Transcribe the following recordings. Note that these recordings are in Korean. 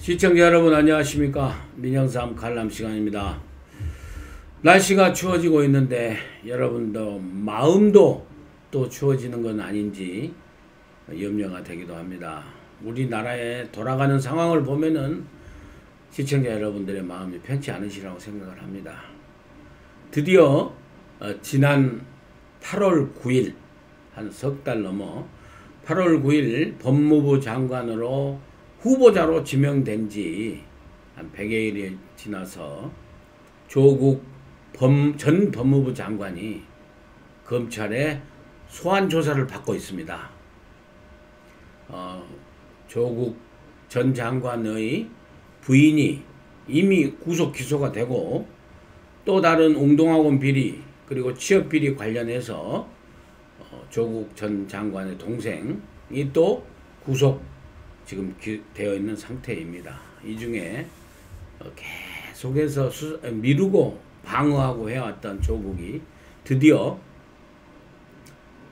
시청자 여러분 안녕하십니까. 민영삼 관람 시간입니다. 날씨가 추워지고 있는데 여러분도 마음도 또 추워지는 건 아닌지 염려가 되기도 합니다. 우리나라에 돌아가는 상황을 보면은 시청자 여러분들의 마음이 편치 않으시라고 생각을 합니다. 드디어 지난 8월 9일 한 석 달 넘어 8월 9일 법무부 장관으로 후보자로 지명된 지 한 100여일이 지나서 조국 전 법무부 장관이 검찰의 소환조사를 받고 있습니다. 조국 전 장관의 부인이 이미 구속 기소가 되고 또 다른 웅동학원 비리 그리고 취업비리 관련해서 조국 전 장관의 동생이 또 구속 지금 되어 있는 상태입니다. 이 중에 계속해서 미루고 방어하고 해왔던 조국이 드디어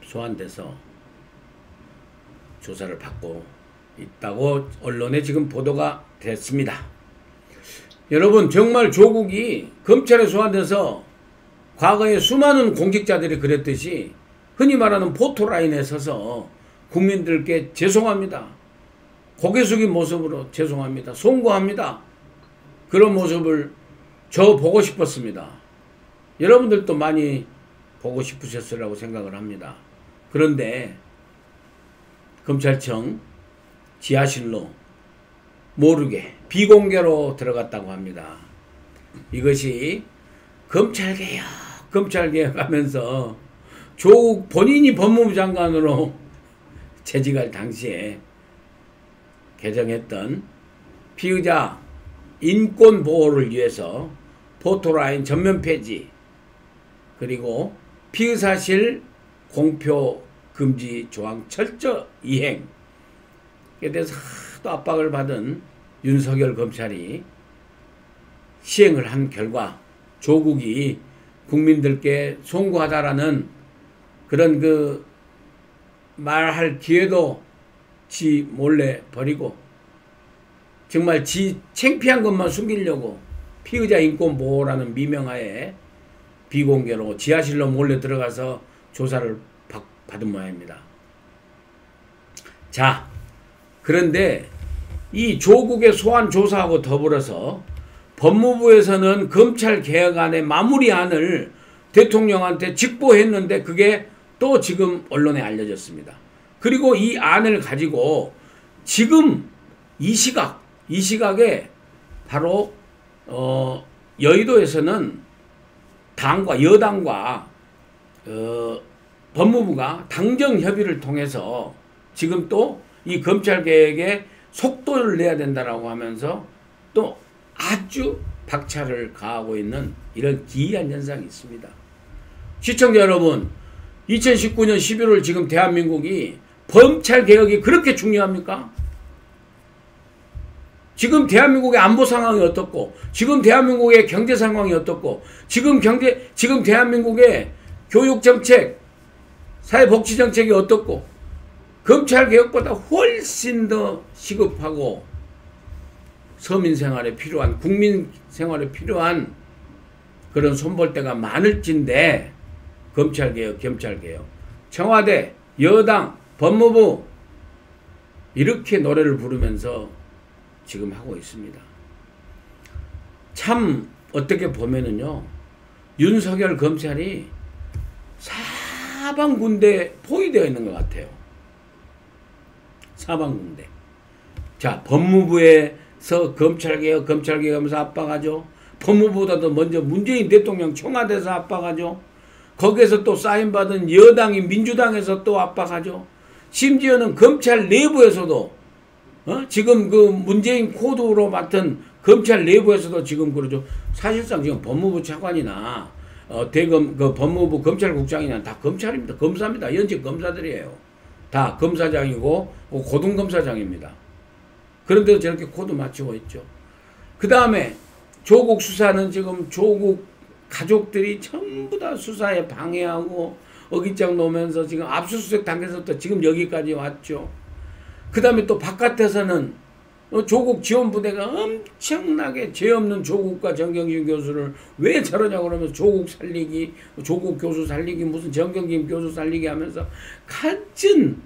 소환돼서 조사를 받고 있다고 언론에 지금 보도가 됐습니다. 여러분, 정말 조국이 검찰에 소환돼서 과거에 수많은 공직자들이 그랬듯이 흔히 말하는 포토라인에 서서 국민들께 죄송합니다, 고개 숙인 모습으로 죄송합니다, 송구합니다, 그런 모습을 저 보고 싶었습니다. 여러분들도 많이 보고 싶으셨으라고 생각을 합니다. 그런데 검찰청 지하실로 모르게 비공개로 들어갔다고 합니다. 이것이 검찰개혁 하면서 조국 본인이 법무부 장관으로 재직할 당시에 개정했던 피의자 인권 보호를 위해서 포토라인 전면 폐지 그리고 피의사실 공표 금지 조항 철저 이행에 대해서 하도 압박을 받은 윤석열 검찰이 시행을 한 결과 조국이 국민들께 송구하다라는 그런 말할 기회도 지 몰래 버리고 정말 지 창피한 것만 숨기려고 피의자 인권 보호라는 미명하에 비공개로 지하실로 몰래 들어가서 조사를 받은 모양입니다. 자, 그런데 이 조국의 소환 조사하고 더불어서 법무부에서는 검찰 개혁안의 마무리안을 대통령한테 직보했는데 그게 또 지금 언론에 알려졌습니다. 그리고 이 안을 가지고 지금 이 시각에 바로 여의도에서는 당과 여당과 법무부가 당정 협의를 통해서 지금 또 이 검찰 개혁에 속도를 내야 된다라고 하면서 또 아주 박차를 가하고 있는 이런 기이한 현상이 있습니다. 시청자 여러분, 2019년 11월 지금 대한민국이 검찰 개혁이 그렇게 중요합니까? 지금 대한민국의 안보 상황이 어떻고, 지금 대한민국의 경제 상황이 어떻고, 지금 대한민국의 교육 정책, 사회복지 정책이 어떻고, 검찰 개혁보다 훨씬 더 시급하고 서민 생활에 필요한, 국민 생활에 필요한 그런 손볼때가 많을진데 검찰 개혁, 검찰 개혁, 청와대, 여당, 법무부 이렇게 노래를 부르면서 지금 하고 있습니다. 참 어떻게 보면은요, 윤석열 검찰이 사방군대에 포위되어 있는 것 같아요. 사방군대. 자, 법무부에서 검찰개혁 하면서 압박하죠. 법무부보다도 먼저 문재인 대통령 청와대에서 압박하죠. 거기에서 또 사인받은 여당인 민주당에서 또 압박하죠. 심지어는 검찰 내부에서도 지금 그 문재인 코드로 맡은 검찰 내부에서도 지금 그러죠. 사실상 지금 법무부 차관이나 대검 법무부 검찰국장이나 다 검찰입니다. 검사입니다. 현직 검사들이에요. 다 검사장이고 고등검사장입니다. 그런데도 저렇게 코드 맞추고 있죠. 그 다음에 조국 수사는 지금 조국 가족들이 전부 다 수사에 방해하고 어깃장 놓으면서 지금 압수수색 단계에서부터 지금 여기까지 왔죠. 그 다음에 또 바깥에서는 조국 지원부대가 엄청나게 죄 없는 조국과 정경심 교수를 왜 저러냐고 그러면서 조국 살리기, 조국 교수 살리기, 무슨 정경심 교수 살리기 하면서 갖은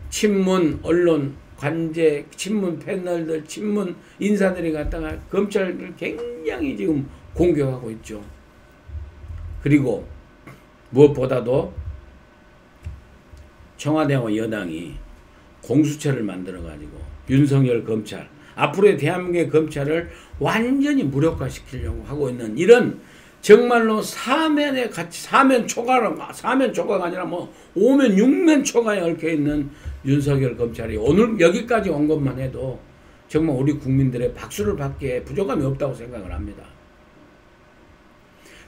친문 언론 관제, 친문 패널들, 친문 인사들이 갖다가 검찰을 굉장히 지금 공격하고 있죠. 그리고 무엇보다도 청와대와 여당이 공수처를 만들어가지고 윤석열 검찰, 앞으로의 대한민국의 검찰을 완전히 무력화시키려고 하고 있는 이런 정말로 사면에 같이 사면 초과가 아니라 뭐 오면 육면 초과에 얽혀 있는 윤석열 검찰이 오늘 여기까지 온 것만 해도 정말 우리 국민들의 박수를 받기에 부족함이 없다고 생각을 합니다.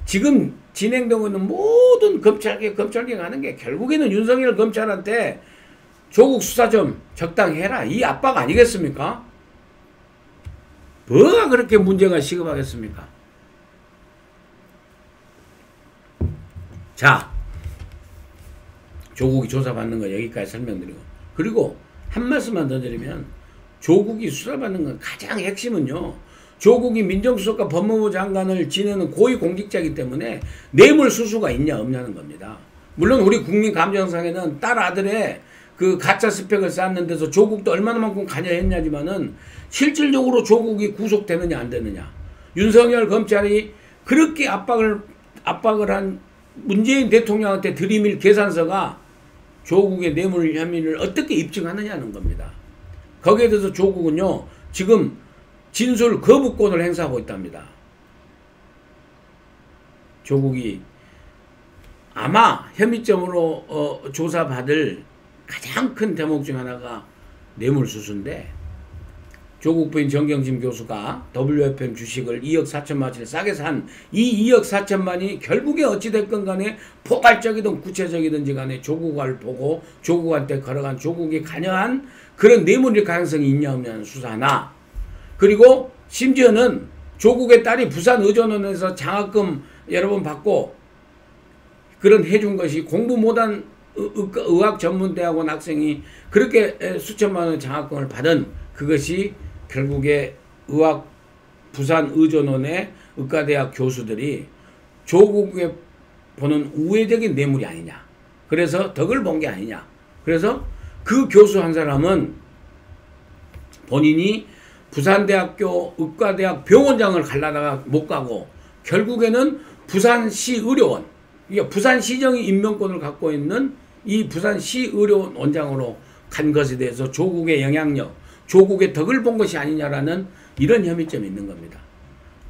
지금 진행되고 있는 모든 검찰개혁 하는 게 결국에는 윤석열 검찰한테 조국 수사 좀 적당히 해라, 이 압박 아니겠습니까? 뭐가 그렇게 문제가 시급하겠습니까? 자, 조국이 조사받는 거 여기까지 설명드리고, 그리고 한 말씀만 더 드리면 조국이 수사받는 건 가장 핵심은요, 조국이 민정수석과 법무부 장관을 지내는 고위공직자이기 때문에 뇌물수수가 있냐 없냐는 겁니다. 물론 우리 국민 감정상에는 딸 아들의 그 가짜 스펙을 쌓는 데서 조국도 얼마나만큼 관여했냐지만은 실질적으로 조국이 구속되느냐 안 되느냐, 윤석열 검찰이 그렇게 압박을 한 문재인 대통령한테 들이밀 계산서가 조국의 뇌물 혐의를 어떻게 입증하느냐는 겁니다. 거기에 대해서 조국은요 지금 진술 거부권을 행사하고 있답니다. 조국이 아마 혐의점으로 조사받을 가장 큰 대목 중 하나가 뇌물수수인데, 조국 부인 정경심 교수가 WFM 주식을 2억 4천만 원치를 싸게 산 이 2억 4천만이 결국에 어찌됐건 간에 포괄적이든 구체적이든지 간에 조국을 보고 조국한테 걸어간 조국이 관여한 그런 뇌물일 가능성이 있냐 없냐는 수사 하나, 그리고 심지어는 조국의 딸이 부산의전원에서 장학금 여러 번 받고 그런 해준 것이 공부 못한 의학전문대학원 학생이 그렇게 수천만 원 장학금을 받은 그것이 결국에 부산의전원의 의과대학 교수들이 조국에 보는 우회적인 뇌물이 아니냐, 그래서 덕을 본 게 아니냐, 그래서 그 교수 한 사람은 본인이 부산대학교 의과대학 병원장을 가려다가 못 가고 결국에는 부산시 의료원, 그러니까 부산시정이 임명권을 갖고 있는 이 부산시 의료원 원장으로 간 것에 대해서 조국의 영향력, 조국의 덕을 본 것이 아니냐라는 이런 혐의점이 있는 겁니다.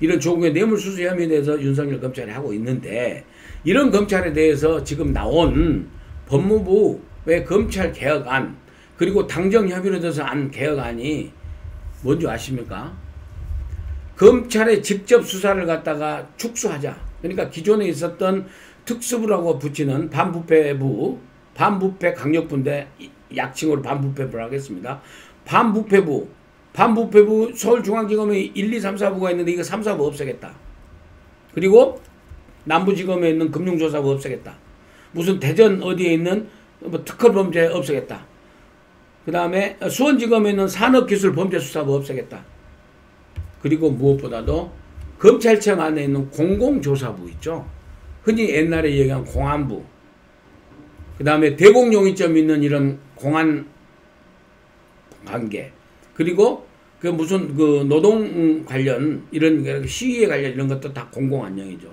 이런 조국의 뇌물수수 혐의에 대해서 윤석열 검찰이 하고 있는데, 이런 검찰에 대해서 지금 나온 법무부의 검찰개혁안, 그리고 당정협의로 돼서 안 개혁안이 뭔지 아십니까? 검찰의 직접 수사를 갖다가 축소하자. 그러니까 기존에 있었던 특수부라고 붙이는 반부패부, 반부패 강력부인데 약칭으로 반부패부라고 하겠습니다. 반부패부 서울중앙지검에 1, 2, 3, 4부가 있는데 이거 3, 4부 없애겠다. 그리고 남부지검에 있는 금융조사부 없애겠다. 무슨 대전 어디에 있는 뭐 특허범죄 없애겠다. 그 다음에 수원지검에 있는 산업기술범죄수사부 없애겠다. 그리고 무엇보다도 검찰청 안에 있는 공공조사부 있죠. 흔히 옛날에 얘기한 공안부, 그 다음에 대공용의점 있는 이런 공안 관계, 그리고 그 무슨 그 노동 관련 이런 시위에 관련 이런 것도 다 공공안녕이죠.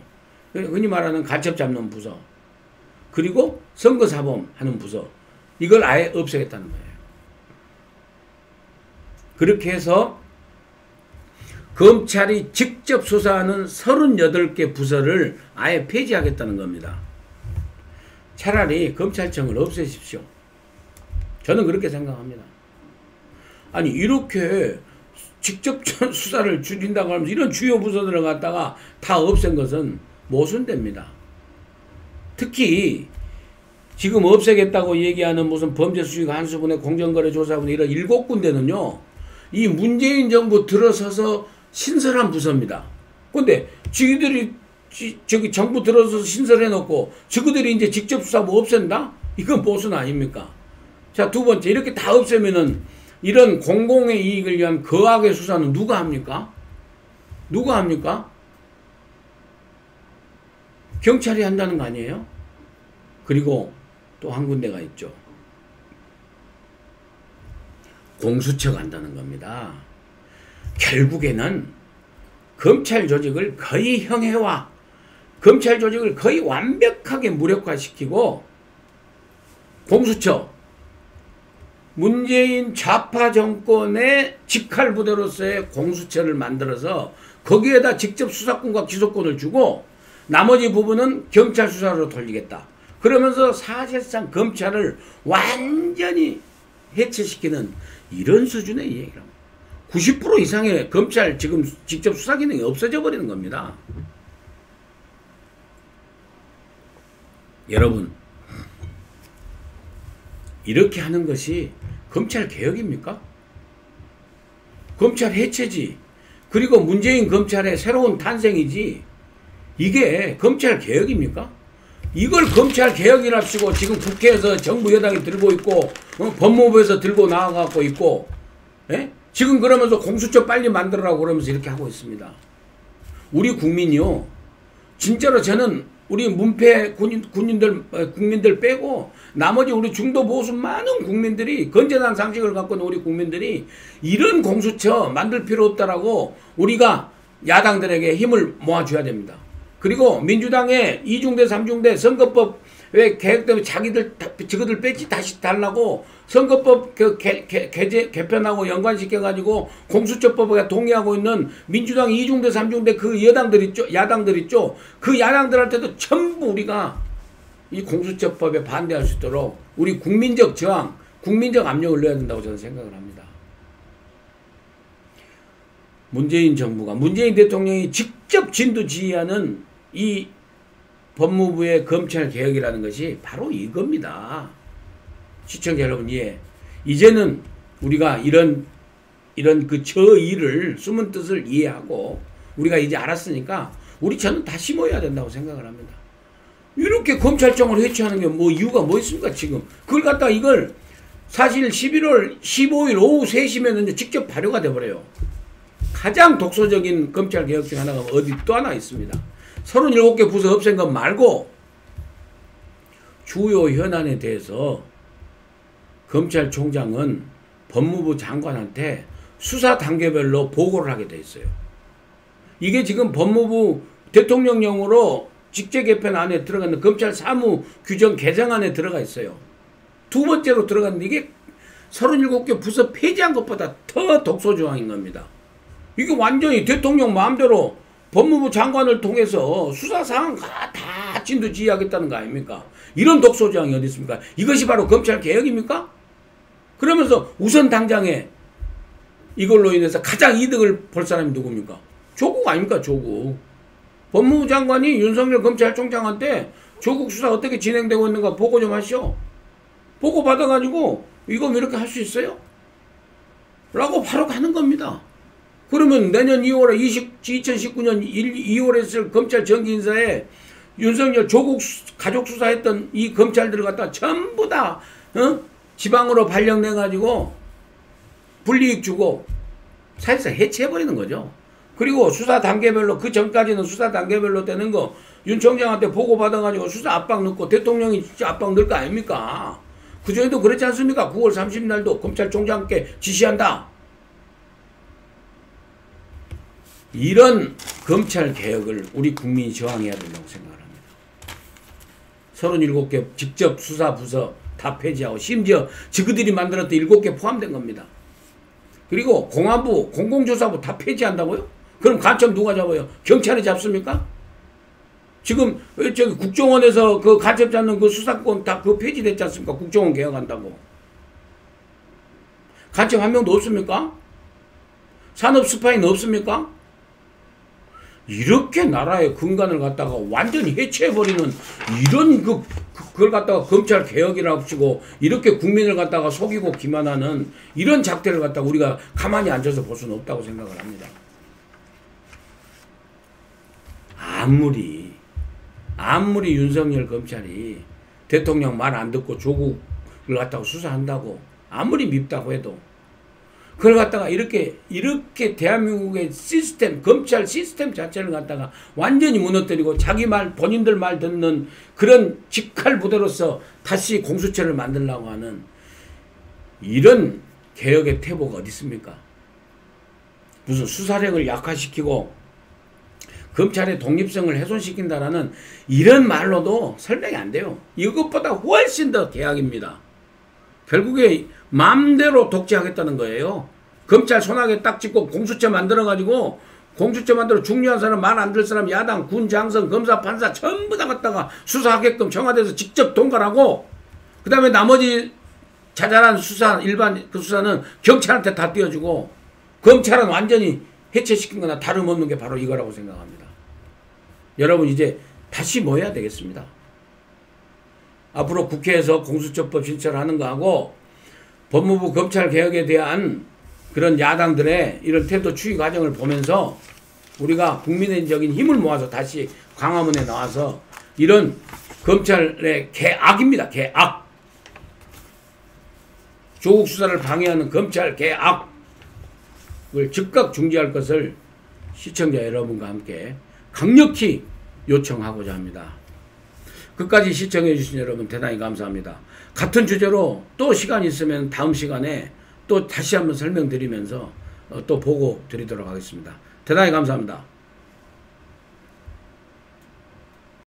흔히 말하는 간첩 잡는 부서, 그리고 선거사범 하는 부서, 이걸 아예 없애겠다는 거예요. 그렇게 해서 검찰이 직접 수사하는 38개 부서를 아예 폐지하겠다는 겁니다. 차라리 검찰청을 없애십시오. 저는 그렇게 생각합니다. 아니 이렇게 직접 수사를 줄인다고 하면서 이런 주요 부서들을 갖다가 다 없앤 것은 모순됩니다. 특히 지금 없애겠다고 얘기하는 무슨 범죄수식 한수분해 공정거래조사분해 이런 7군데는요. 이 문재인 정부 들어서서 신설한 부서입니다. 근데 지들이 저기 정부 들어서서 신설해놓고 저그들이 이제 직접 수사 뭐 없앤다? 이건 모순 아닙니까? 자, 두 번째, 이렇게 다 없애면은 이런 공공의 이익을 위한 거악의 수사는 누가 합니까? 누가 합니까? 경찰이 한다는 거 아니에요? 그리고 또 한 군데가 있죠. 공수처가 한다는 겁니다. 결국에는 검찰 조직을 거의 형해화, 검찰 조직을 거의 완벽하게 무력화시키고 공수처, 문재인 좌파 정권의 직할부대로서의 공수처를 만들어서 거기에다 직접 수사권과 기소권을 주고 나머지 부분은 경찰 수사로 돌리겠다. 그러면서 사실상 검찰을 완전히 해체시키는 이런 수준의 얘기를 합니다. 90% 이상의 검찰 지금 직접 수사 기능이 없어져 버리는 겁니다. 여러분, 이렇게 하는 것이 검찰 개혁입니까? 검찰 해체지. 그리고 문재인 검찰의 새로운 탄생이지. 이게 검찰 개혁입니까? 이걸 검찰 개혁이랍시고 지금 국회에서 정부 여당이 들고 있고 법무부에서 들고 나와갖고 있고 지금 그러면서 공수처 빨리 만들으라고 그러면서 이렇게 하고 있습니다. 우리 국민이요. 진짜로 저는 우리 문패 국민들 빼고 나머지 우리 중도 보수 많은 국민들이 건전한 상식을 갖고 있는 우리 국민들이 이런 공수처 만들 필요 없다라고 우리가 야당들에게 힘을 모아줘야 됩니다. 그리고 민주당의 2중대 3중대 선거법 왜 개혁 때문에 저거들 뺏지 다시 달라고 선거법 개편하고 연관시켜가지고 공수처법에 동의하고 있는 민주당 2중대 3중대 그 야당들 있죠. 그 야당들한테도 전부 우리가 이 공수처법에 반대할 수 있도록 우리 국민적 저항, 국민적 압력을 넣어야 된다고 저는 생각을 합니다. 문재인 정부가, 문재인 대통령이 직접 진두지휘하는 이 법무부의 검찰 개혁이라는 것이 바로 이겁니다. 시청자 여러분, 이제는 우리가 이런 그 저의를 숨은 뜻을 이해하고 우리가 이제 알았으니까 저는 다시 모여야 된다고 생각을 합니다. 이렇게 검찰청을 해체하는 게 뭐 이유가 뭐 있습니까 지금? 그걸 갖다가 이걸 사실 11월 15일 오후 3시면 직접 발효가 돼버려요. 가장 독소적인 검찰 개혁 중 하나가 어디 또 하나 있습니다. 37개 부서 없앤 것 말고 주요 현안에 대해서 검찰총장은 법무부 장관한테 수사 단계별로 보고를 하게 돼 있어요. 이게 지금 법무부 대통령령으로 직제 개편 안에 들어가는 검찰 사무 규정 개정안에 들어가 있어요. 두 번째로 들어갔는데 이게 37개 부서 폐지한 것보다 더 독소조항인 겁니다. 이게 완전히 대통령 마음대로 법무부 장관을 통해서 수사사항 다 진두지휘하겠다는 거 아닙니까? 이런 독소조항이 어디 있습니까? 이것이 바로 검찰 개혁입니까? 그러면서 우선 당장에 이걸로 인해서 가장 이득을 볼 사람이 누굽니까? 조국 아닙니까? 조국. 법무부 장관이 윤석열 검찰총장한테 조국 수사 어떻게 진행되고 있는가 보고 좀 하시오. 보고 받아가지고 이거 왜 이렇게 할 수 있어요? 라고 바로 가는 겁니다. 그러면 내년 2월에 2019년 2월에 있을 검찰 정기인사에 윤석열 조국 가족 수사했던 이 검찰들을 갖다 전부 다 지방으로 발령내가지고 불이익 주고 사실상 해체해버리는 거죠. 그리고 수사 단계별로 그 전까지는 수사 단계별로 되는 거 윤 총장한테 보고받아가지고 수사 압박 넣고 대통령이 진짜 압박 넣을 거 아닙니까? 그전에도 그랬지 않습니까? 9월 30일날도 검찰총장께 지시한다. 이런 검찰 개혁을 우리 국민이 저항해야 된다고 생각을 합니다. 37개 직접 수사 부서 다 폐지하고 심지어 저그들이 만들었던 7개 포함된 겁니다. 그리고 공안부, 공공조사부 다 폐지한다고요? 그럼 간첩 누가 잡아요? 경찰이 잡습니까? 지금 저기 국정원에서 그 간첩 잡는 그 수사권 다 그 폐지됐지 않습니까? 국정원 개혁한다고. 간첩 한 명도 없습니까? 산업 스파이는 없습니까? 이렇게 나라의 근간을 갖다가 완전히 해체해버리는 이런 그걸 갖다가 검찰 개혁이라고 치고 이렇게 국민을 갖다가 속이고 기만하는 이런 작태를 갖다가 우리가 가만히 앉아서 볼 수는 없다고 생각을 합니다. 아무리 윤석열 검찰이 대통령 말 안 듣고 조국을 갖다가 수사한다고 아무리 밉다고 해도 그걸 갖다가 이렇게 대한민국의 시스템, 검찰 시스템 자체를 갖다가 완전히 무너뜨리고 자기 말, 본인들 말 듣는 그런 직할부대로서 다시 공수처를 만들려고 하는 이런 개혁의 태보가 어디 있습니까? 무슨 수사력을 약화시키고 검찰의 독립성을 훼손시킨다라는 이런 말로도 설명이 안 돼요. 이것보다 훨씬 더 개혁입니다. 결국에 마음대로 독재하겠다는 거예요. 검찰 손아귀에 딱 짚고 공수처 만들어가지고 공수처 만들어 중요한 사람, 말 안 들 사람, 야당, 군, 장성, 검사, 판사 전부 다 갖다가 수사하게끔 청와대에서 직접 통과하고 그 다음에 나머지 자잘한 수사, 일반 그 수사는 경찰한테 다 띄워주고 검찰은 완전히 해체시킨 거나 다름없는 게 바로 이거라고 생각합니다. 여러분 이제 다시 뭐 해야 되겠습니다. 앞으로 국회에서 공수처법 신청을 하는 거하고 법무부 검찰 개혁에 대한 그런 야당들의 이런 태도 추이 과정을 보면서 우리가 국민의적인 힘을 모아서 다시 광화문에 나와서 이런 검찰의 개악입니다. 개악. 조국 수사를 방해하는 검찰 개악을 즉각 중지할 것을 시청자 여러분과 함께 강력히 요청하고자 합니다. 끝까지 시청해 주신 여러분 대단히 감사합니다. 같은 주제로 또 시간 있으면 다음 시간에 또 다시 한번 설명드리면서 또 보고 드리도록 하겠습니다. 대단히 감사합니다.